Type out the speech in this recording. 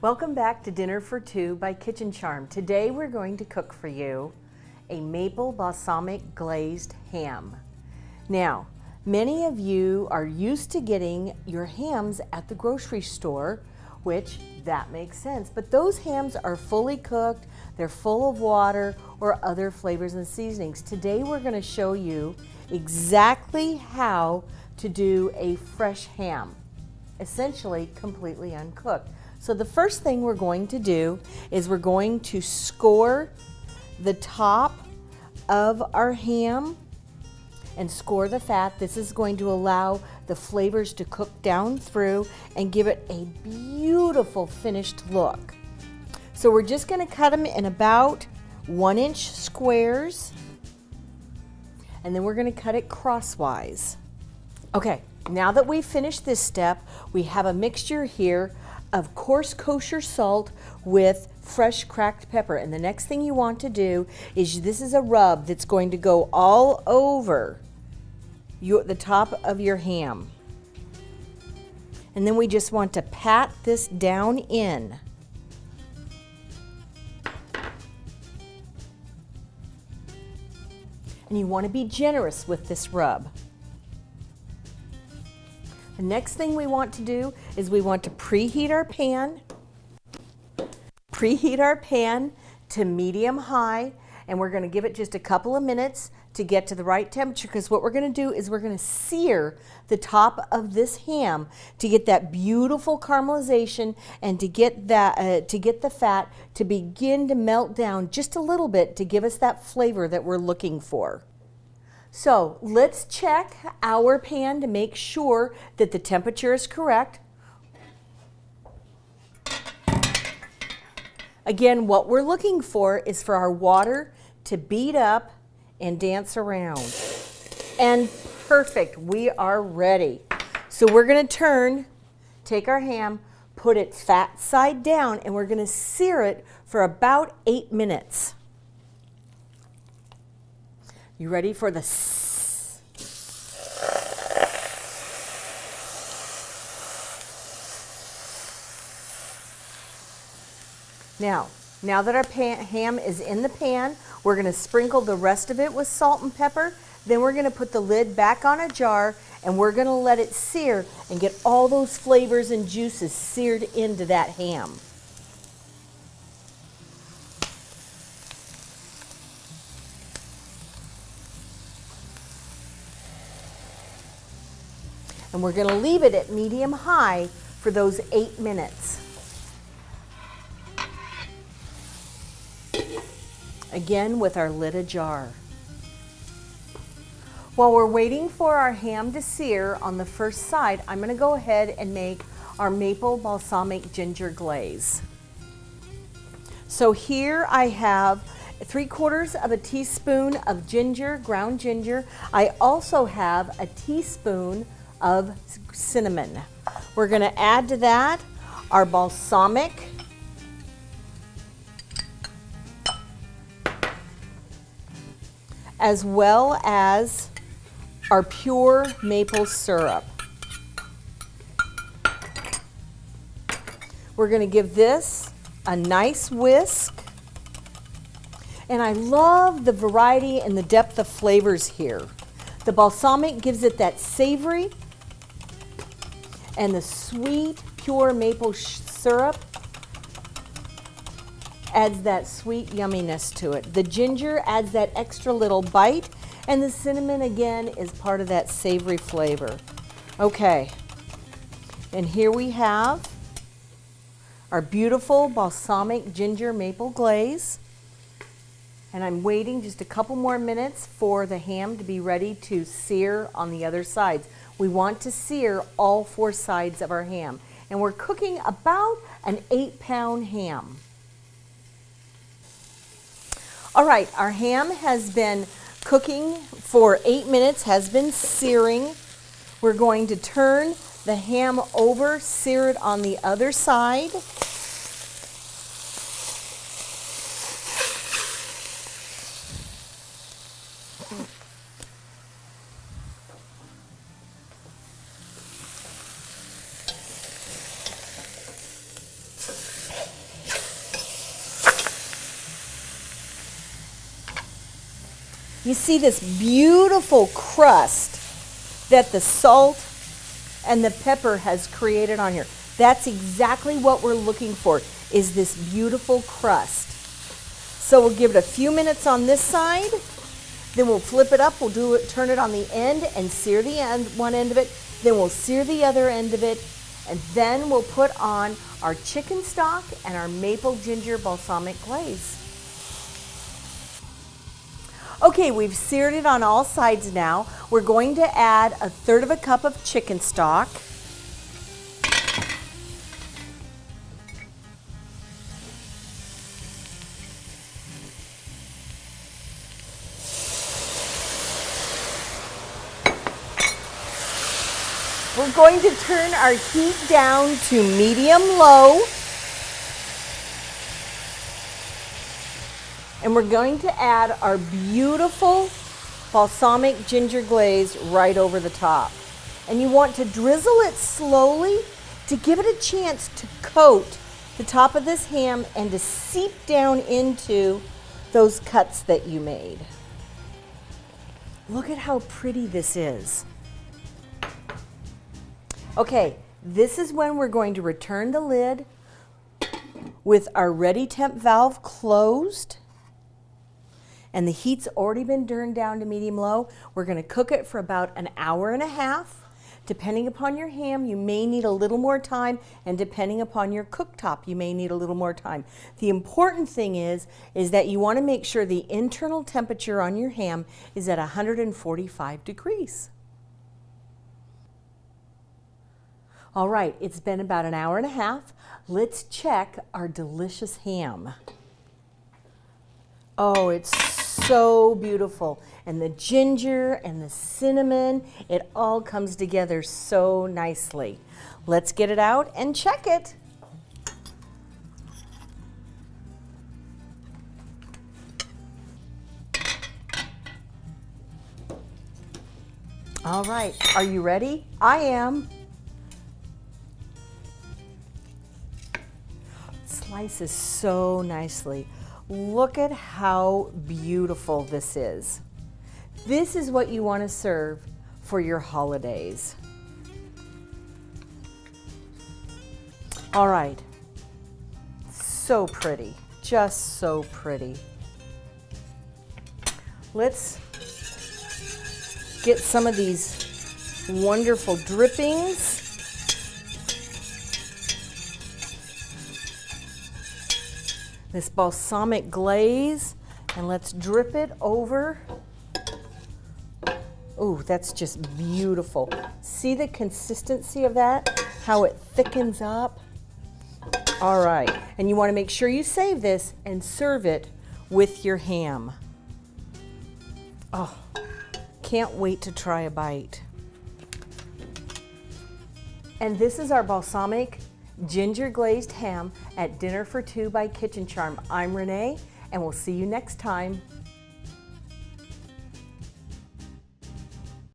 Welcome back to Dinner for Two by Kitchen Charm. Today we're going to cook for you a maple balsamic glazed ham. Now, many of you are used to getting your hams at the grocery store, which that makes sense, but those hams are fully cooked, they're full of water or other flavors and seasonings. Today we're going to show you exactly how to do a fresh ham, essentially completely uncooked. So the first thing we're going to do is we're going to score the top of our ham and score the fat. This is going to allow the flavors to cook down through and give it a beautiful finished look. So we're just going to cut them in about 1-inch squares, and then we're going to cut it crosswise. Okay, now that we've finished this step, we have a mixture here of coarse kosher salt with fresh cracked pepper. And the next thing you want to do is, this is a rub that's going to go all over the top of your ham. And then we just want to pat this down in. And you want to be generous with this rub. The next thing we want to do is we want to preheat our pan. Preheat our pan to medium high, and we're going to give it just a couple of minutes to get to the right temperature, because what we're going to do is we're going to sear the top of this ham to get that beautiful caramelization and to get the fat to begin to melt down just a little bit to give us that flavor that we're looking for. So let's check our pan to make sure that the temperature is correct. Again, what we're looking for is for our water to beat up and dance around. And perfect, we are ready. So we're going to take our ham, put it fat side down, and we're going to sear it for about 8 minutes. You ready for the Now that our ham is in the pan, we're going to sprinkle the rest of it with salt and pepper. Then we're going to put the lid back on a jar, and we're going to let it sear and get all those flavors and juices seared into that ham. And we're going to leave it at medium high for those 8 minutes. Again, with our lid ajar. While we're waiting for our ham to sear on the first side, I'm going to go ahead and make our maple balsamic ginger glaze. So here I have 3/4 teaspoon of ginger, ground ginger. I also have a teaspoon of cinnamon. We're going to add to that our balsamic, as well as our pure maple syrup. We're going to give this a nice whisk. And I love the variety and the depth of flavors here. The balsamic gives it that savory, and the sweet, pure maple syrup adds that sweet yumminess to it. The ginger adds that extra little bite, and the cinnamon again is part of that savory flavor. Okay, and here we have our beautiful balsamic ginger maple glaze. And I'm waiting just a couple more minutes for the ham to be ready to sear on the other sides. We want to sear all 4 sides of our ham. And we're cooking about an 8-pound ham. All right, our ham has been cooking for 8 minutes, has been searing. We're going to turn the ham over, sear it on the other side. You see this beautiful crust that the salt and the pepper has created on here. That's exactly what we're looking for, is this beautiful crust. So we'll give it a few minutes on this side, then we'll flip it up, turn it on the end and sear the one end of it, then we'll sear the other end of it, and then we'll put on our chicken stock and our maple ginger balsamic glaze. Okay, we've seared it on all sides now. We're going to add 1/3 cup of chicken stock. We're going to turn our heat down to medium-low. And we're going to add our beautiful balsamic ginger glaze right over the top. And you want to drizzle it slowly to give it a chance to coat the top of this ham and to seep down into those cuts that you made. Look at how pretty this is. Okay, this is when we're going to return the lid with our ready temp valve closed. And the heat's already been turned down to medium-low. We're going to cook it for about 1.5 hours. Depending upon your ham, you may need a little more time, and depending upon your cooktop, you may need a little more time. The important thing is that you want to make sure the internal temperature on your ham is at 145 degrees. All right, it's been about 1.5 hours. Let's check our delicious ham. Oh, it's so beautiful. And the ginger and the cinnamon, it all comes together so nicely. Let's get it out and check it. All right, are you ready? I am. Slices so nicely. Look at how beautiful this is. This is what you want to serve for your holidays. All right, so pretty, just so pretty. Let's get some of these wonderful drippings. This balsamic glaze, and let's drip it over. Ooh, that's just beautiful. See the consistency of that? How it thickens up? All right, and you want to make sure you save this and serve it with your ham. Oh, can't wait to try a bite. And this is our balsamic ginger glazed ham at Dinner for Two by Kitchen Charm. I'm Renee, and we'll see you next time.